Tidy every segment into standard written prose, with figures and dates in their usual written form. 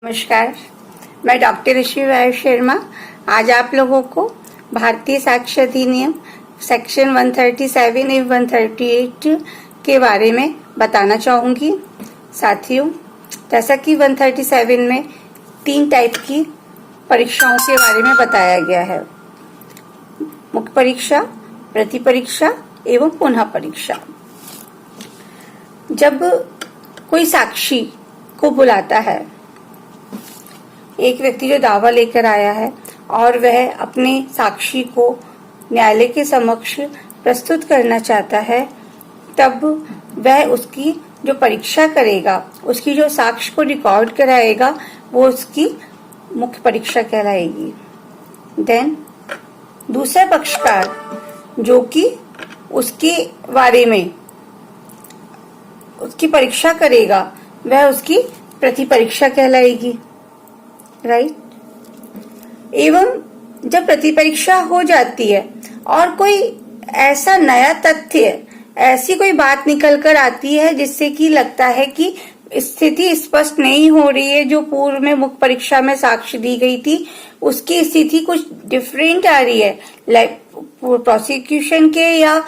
नमस्कार, मैं डॉक्टर ऋषि वायु शर्मा आज आप लोगों को भारतीय साक्ष्य अधिनियम सेक्शन 137 एवं 138 के बारे में बताना चाहूंगी। साथियों, जैसा कि 137 में 3 टाइप की परीक्षाओं के बारे में बताया गया है: मुख्य परीक्षा, प्रति परीक्षा एवं पुनः परीक्षा। जब कोई साक्षी को बुलाता है, एक व्यक्ति जो दावा लेकर आया है और वह अपने साक्षी को न्यायालय के समक्ष प्रस्तुत करना चाहता है, तब वह उसकी जो परीक्षा करेगा, उसकी जो साक्ष्य को रिकॉर्ड कराएगा, वो उसकी मुख्य परीक्षा कहलाएगी। देन दूसरा पक्षकार जो कि उसके बारे में उसकी परीक्षा करेगा, वह उसकी प्रति परीक्षा कहलाएगी। राइट। एवं जब प्रतिपरीक्षा हो जाती है और कोई ऐसा नया तथ्य, ऐसी कोई बात निकल कर आती है जिससे कि लगता है कि स्थिति स्पष्ट नहीं हो रही है, जो पूर्व में मुख्य परीक्षा में साक्ष्य दी गई थी उसकी स्थिति कुछ डिफरेंट आ रही है, लाइक प्रोसिक्यूशन के या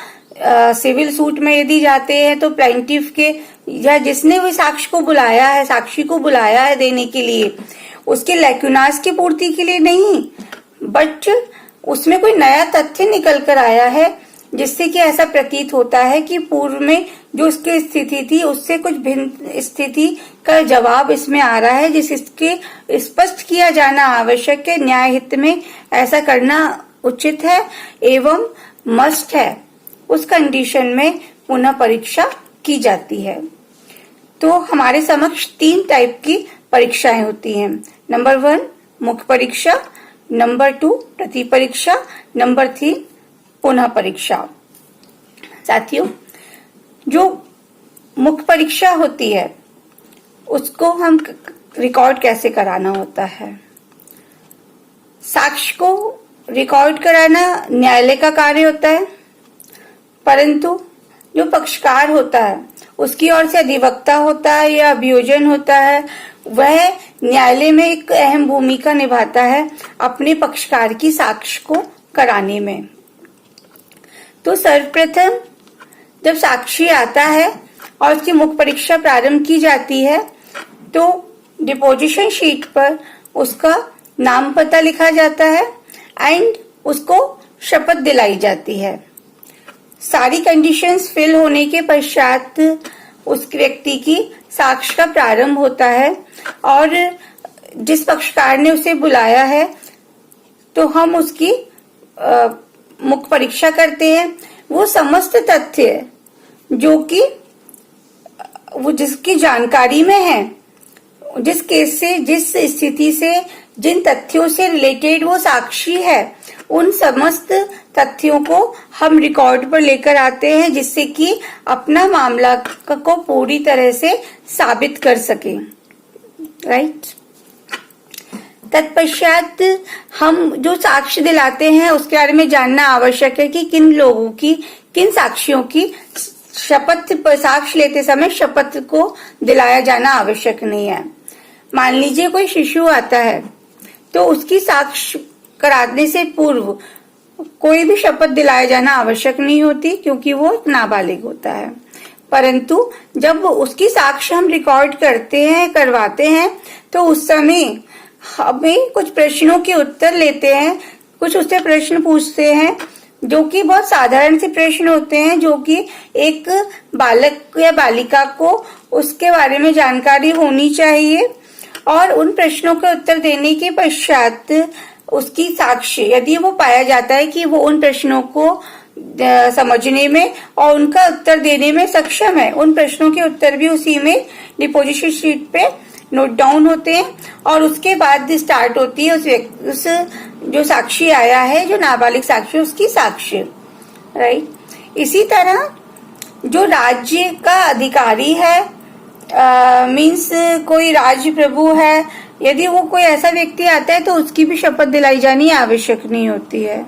सिविल सूट में यदि जाते हैं तो प्लेंटिफ के या जिसने भी साक्ष्य को बुलाया है, साक्षी को बुलाया है देने के लिए, उसके लैक्यूनास की पूर्ति के लिए नहीं, बट उसमें कोई नया तथ्य निकल कर आया है जिससे कि ऐसा प्रतीत होता है कि पूर्व में जो उसकी स्थिति थी उससे कुछ भिन्न स्थिति का जवाब इसमें आ रहा है, जिसके स्पष्ट किया जाना आवश्यक है। न्याय हित में ऐसा करना उचित है एवं मस्ट है। उस कंडीशन में पुनः परीक्षा की जाती है। तो हमारे समक्ष 3 टाइप की परीक्षाएं होती हैं। नंबर 1 मुख्य परीक्षा, नंबर 2 प्रति परीक्षा, नंबर 3 पुनः परीक्षा। साथियों, जो मुख्य परीक्षा होती है उसको हम रिकॉर्ड कैसे कराना होता है? साक्ष्य को रिकॉर्ड कराना न्यायालय का कार्य होता है, परंतु जो पक्षकार होता है उसकी ओर से अधिवक्ता होता है या अभियोजन होता है, वह न्यायालय में एक अहम भूमिका निभाता है अपने पक्षकार की साक्ष्य को कराने में। तो सर्वप्रथम जब साक्षी आता है और उसकी मुख्य परीक्षा प्रारंभ की जाती है, तो डिपोजिशन शीट पर उसका नाम पता लिखा जाता है एंड उसको शपथ दिलाई जाती है। सारी कंडीशंस फिल होने के पश्चात उस व्यक्ति की साक्ष्य का प्रारंभ होता है और जिस पक्षकार ने उसे बुलाया है तो हम उसकी मुख्य परीक्षा करते हैं। वो समस्त तथ्य जो कि वो जिसकी जानकारी में है, जिस केस से, जिस स्थिति से, जिन तथ्यों से रिलेटेड वो साक्षी है, उन समस्त तथ्यों को हम रिकॉर्ड पर लेकर आते हैं जिससे कि अपना मामला को पूरी तरह से साबित कर सके। राइट। तत्पश्चात हम जो साक्ष्य दिलाते हैं उसके बारे में जानना आवश्यक है कि किन लोगों की, किन साक्षियों की शपथ पर साक्ष्य लेते समय शपथ को दिलाया जाना आवश्यक नहीं है। मान लीजिए कोई शिशु आता है तो उसकी साक्ष्य कराने से पूर्व कोई भी शपथ दिलाया जाना आवश्यक नहीं होती, क्योंकि वो एक नाबालिग होता है। परंतु जब उसकी साक्ष्य हम रिकॉर्ड करते हैं, करवाते हैं, तो उस समय हमें कुछ प्रश्नों के उत्तर लेते हैं, कुछ उससे प्रश्न पूछते हैं जो कि बहुत साधारण से प्रश्न होते हैं, जो कि एक बालक या बालिका को उसके बारे में जानकारी होनी चाहिए। और उन प्रश्नों के उत्तर देने के पश्चात उसकी साक्ष्य, यदि वो पाया जाता है कि वो उन प्रश्नों को समझने में और उनका उत्तर देने में सक्षम है, उन प्रश्नों के उत्तर भी उसी में डिपोजिशन शीट पे नोट डाउन होते हैं और उसके बाद स्टार्ट होती है उस जो साक्षी आया है, जो नाबालिग साक्षी, उसकी साक्ष्य। राइट। इसी तरह जो राज्य का अधिकारी है, मीन्स कोई राज्य प्रभु है, यदि वो कोई ऐसा व्यक्ति आता है तो उसकी भी शपथ दिलाई जानी आवश्यक नहीं होती है।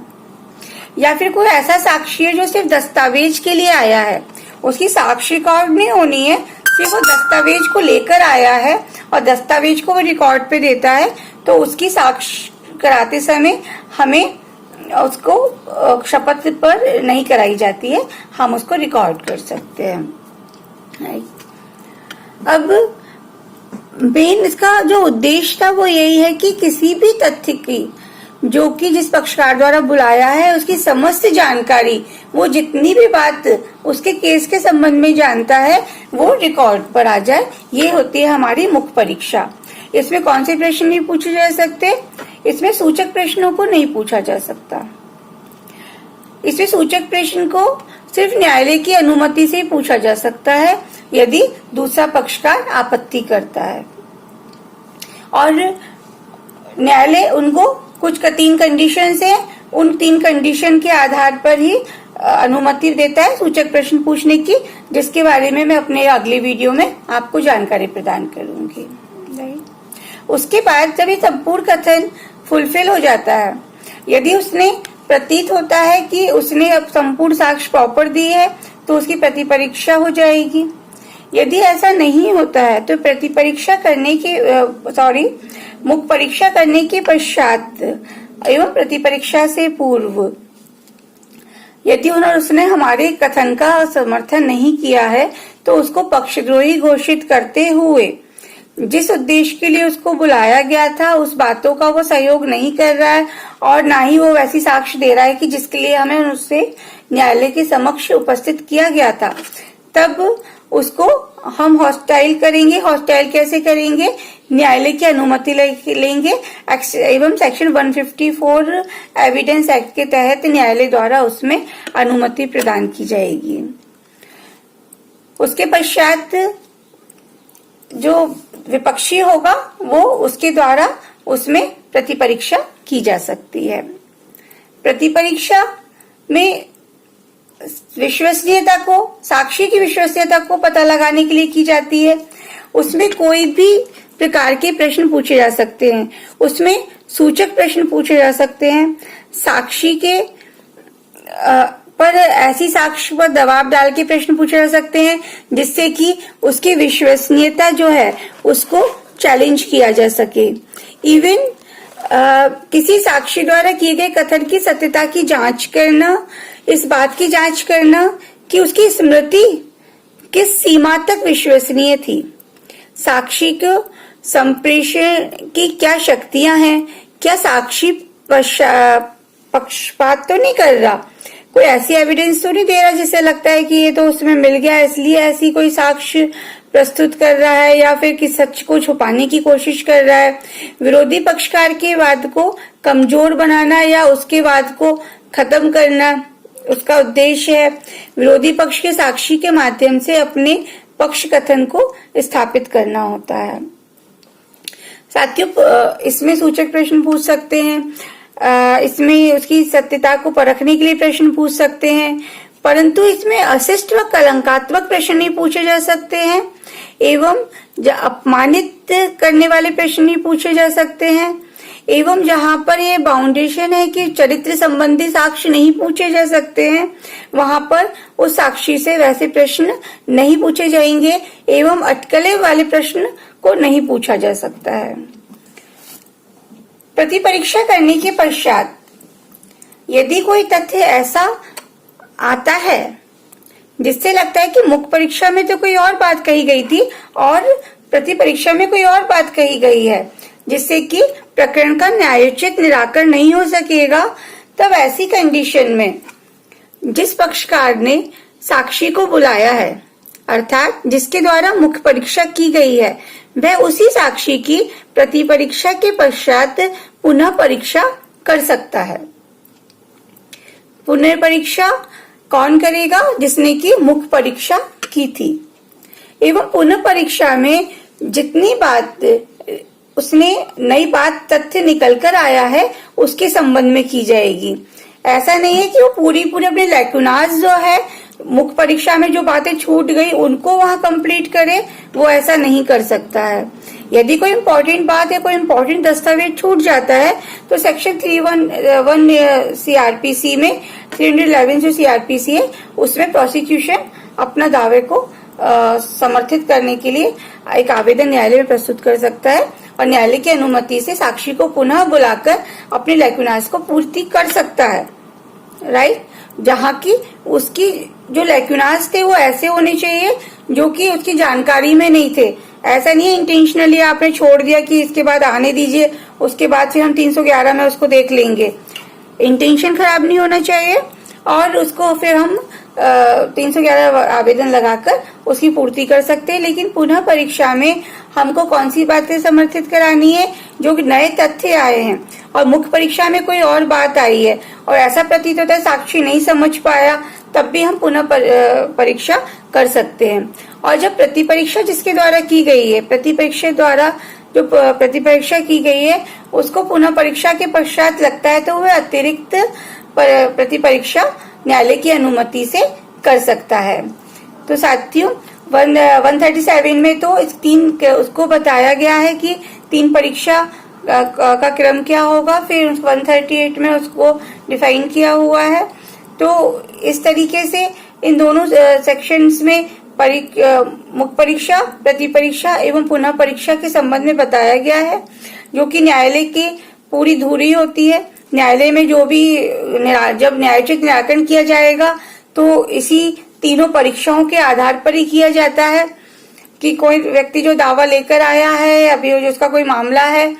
या फिर कोई ऐसा साक्षी है जो सिर्फ दस्तावेज के लिए आया है, उसकी साक्ष्य रिकॉर्ड नहीं होनी है, सिर्फ वो दस्तावेज को लेकर आया है और दस्तावेज को वो रिकॉर्ड पे देता है, तो उसकी साक्ष्य कराते समय हमें उसको शपथ पर नहीं कराई जाती है, हम उसको रिकॉर्ड कर सकते हैं। अब मेन इसका जो उद्देश्य था वो यही है कि किसी भी तथ्य की जो कि जिस पक्षकार द्वारा बुलाया है उसकी समस्त जानकारी, वो जितनी भी बात उसके केस के संबंध में जानता है वो रिकॉर्ड पर आ जाए। ये होती है हमारी मुख्य परीक्षा। इसमें कौन से प्रश्न नहीं पूछे जा सकते? इसमें सूचक प्रश्नों को नहीं पूछा जा सकता। इसमें सूचक प्रश्न को सिर्फ न्यायालय की अनुमति से पूछा जा सकता है यदि दूसरा पक्षकार आपत्ति करता है, और न्यायालय उनको कुछ 3 कंडीशन है, उन 3 कंडीशन के आधार पर ही अनुमति देता है सूचक प्रश्न पूछने की, जिसके बारे में मैं अपने अगले वीडियो में आपको जानकारी प्रदान करूंगी। उसके बाद जब ये संपूर्ण कथन फुलफिल हो जाता है, यदि उसने प्रतीत होता है कि उसने अब संपूर्ण साक्ष्य प्रॉपर दी है, तो उसकी प्रतिपरीक्षा हो जाएगी। यदि ऐसा नहीं होता है तो प्रतिपरीक्षा करने के मुख्य परीक्षा करने के पश्चात एवं प्रतिपरीक्षा से पूर्व यदि उसने हमारे कथन का समर्थन नहीं किया है, तो उसको पक्षद्रोही घोषित करते हुए जिस उद्देश्य के लिए उसको बुलाया गया था उस बातों का वो सहयोग नहीं कर रहा है, और ना ही वो वैसी साक्ष्य दे रहा है कि जिसके लिए हमें उससे न्यायालय के समक्ष उपस्थित किया गया था, तब उसको हम हॉस्टाइल करेंगे। हॉस्टाइल कैसे करेंगे? न्यायालय की अनुमति लेंगे एवं सेक्शन 154 एविडेंस एक्ट के तहत न्यायालय द्वारा उसमें अनुमति प्रदान की जाएगी। उसके पश्चात जो विपक्षी होगा वो उसके द्वारा उसमें प्रतिपरीक्षा की जा सकती है। प्रतिपरीक्षा में विश्वसनीयता को, साक्षी की विश्वसनीयता को पता लगाने के लिए की जाती है। उसमें कोई भी प्रकार के प्रश्न पूछे जा सकते हैं, उसमें सूचक प्रश्न पूछे जा सकते हैं, साक्षी के पर ऐसी साक्ष्य पर दबाव डाल के प्रश्न पूछे जा सकते हैं जिससे कि उसकी विश्वसनीयता जो है उसको चैलेंज किया जा सके। इवन किसी साक्षी द्वारा किए गए कथन की सत्यता की जांच करना, इस बात की जांच करना कि उसकी स्मृति किस सीमा तक विश्वसनीय थी, साक्षी को संप्रेषण की क्या शक्तियां हैं, क्या साक्षी पक्षपात तो नहीं कर रहा, कोई ऐसी एविडेंस तो नहीं दे रहा जिससे लगता है कि ये तो उसमें मिल गया इसलिए ऐसी कोई साक्ष्य प्रस्तुत कर रहा है, या फिर कि सच को छुपाने की कोशिश कर रहा है। विरोधी पक्षकार के वाद को कमजोर बनाना या उसके वाद को खत्म करना उसका उद्देश्य है। विरोधी पक्ष के साक्षी के माध्यम से अपने पक्ष कथन को स्थापित करना होता है। साथियों, इसमें सूचक प्रश्न पूछ सकते हैं, इसमें उसकी सत्यता को परखने के लिए प्रश्न पूछ सकते हैं, परंतु इसमें अशिष्ट व कलंकात्मक प्रश्न नहीं पूछे जा सकते हैं, एवं अपमानित करने वाले प्रश्न नहीं पूछे जा सकते हैं, एवं जहां पर ये बाउंडेशन है कि चरित्र संबंधी साक्ष्य नहीं पूछे जा सकते हैं, वहां पर उस साक्षी से वैसे प्रश्न नहीं पूछे जाएंगे, एवं अटकले वाले प्रश्न को नहीं पूछा जा सकता है। प्रतिपरीक्षा करने के पश्चात यदि कोई तथ्य ऐसा आता है जिससे लगता है कि मुख्य परीक्षा में तो कोई और बात कही गई थी और प्रतिपरीक्षा में कोई और बात कही गई है, जिससे कि प्रकरण का न्यायोचित निराकरण नहीं हो सकेगा, तब ऐसी कंडीशन में जिस पक्षकार ने साक्षी को बुलाया है, अर्थात जिसके द्वारा मुख्य परीक्षा की गई है, वह उसी साक्षी की प्रतिपरीक्षा के पश्चात पुनः परीक्षा कर सकता है। पुनर्परीक्षा कौन करेगा? जिसने की मुख्य परीक्षा की थी, एवं पुनः परीक्षा में जितनी बात उसने नई बात तथ्य निकल कर आया है उसके संबंध में की जाएगी। ऐसा नहीं है कि वो पूरी अपने लैकुनाज जो है मुख्य परीक्षा में जो बातें छूट गई उनको वहां कंप्लीट करे, वो ऐसा नहीं कर सकता है। यदि कोई इम्पोर्टेंट बात है, कोई इम्पोर्टेंट दस्तावेज छूट जाता है, तो सेक्शन 311 सीआरपीसी में 311 जो सीआरपीसी है उसमें प्रोसिक्यूशन अपना दावे को समर्थित करने के लिए एक आवेदन न्यायालय में प्रस्तुत कर सकता है और न्यायालय की अनुमति से साक्षी को पुनः बुलाकर अपने लैक्यूनास को पूर्ति कर सकता है। राइट, जहाँ की उसकी जो लैक्यूनास थे वो ऐसे होने चाहिए जो कि उसकी जानकारी में नहीं थे। ऐसा नहीं है इंटेंशनली आपने छोड़ दिया कि इसके बाद आने दीजिए, उसके बाद फिर हम 311 में उसको देख लेंगे। इंटेंशन खराब नहीं होना चाहिए और उसको फिर हम 311 आवेदन लगाकर उसकी पूर्ति कर सकते हैं। लेकिन पुनः परीक्षा में हमको कौन सी बातें समर्थित करानी है, जो नए तथ्य आए हैं और मुख्य परीक्षा में कोई और बात आई है और ऐसा प्रतीत होता है साक्षी नहीं समझ पाया, तब भी हम पुनः परीक्षा कर सकते हैं। और जब प्रतिपरीक्षा जिसके द्वारा की गई है, प्रतिपरीक्षा द्वारा जो प्रतिपरीक्षा की गई है उसको पुनः परीक्षा के पश्चात लगता है, तो वह अतिरिक्त प्रतिपरीक्षा न्यायालय की अनुमति से कर सकता है। तो साथियों 137 में तो इस उसको बताया गया है कि 3 परीक्षा का क्रम क्या होगा, फिर 138 में उसको डिफाइन किया हुआ है। तो इस तरीके से इन दोनों सेक्शंस में मुख्य परीक्षा, प्रतिपरीक्षा एवं पुनः परीक्षा के संबंध में बताया गया है, जो कि न्यायालय की पूरी धुरी होती है। न्यायालय में जो भी जब न्यायोचित निराकरण किया जाएगा तो इसी तीनों परीक्षाओं के आधार पर ही किया जाता है कि कोई व्यक्ति जो दावा लेकर आया है, अभी जो उसका कोई मामला है,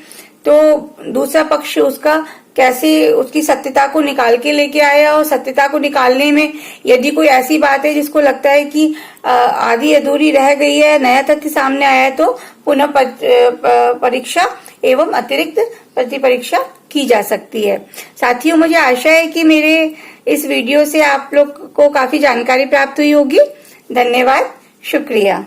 तो दूसरा पक्ष उसका कैसे उसकी सत्यता को निकाल के लेके आया, और सत्यता को निकालने में यदि कोई ऐसी बात है जिसको लगता है कि आधी अधूरी रह गई है, नया तथ्य सामने आया है, तो पुनः परीक्षा एवं अतिरिक्त प्रतिपरीक्षा की जा सकती है। साथियों, मुझे आशा है कि मेरे इस वीडियो से आप लोग को काफी जानकारी प्राप्त हुई होगी। धन्यवाद, शुक्रिया।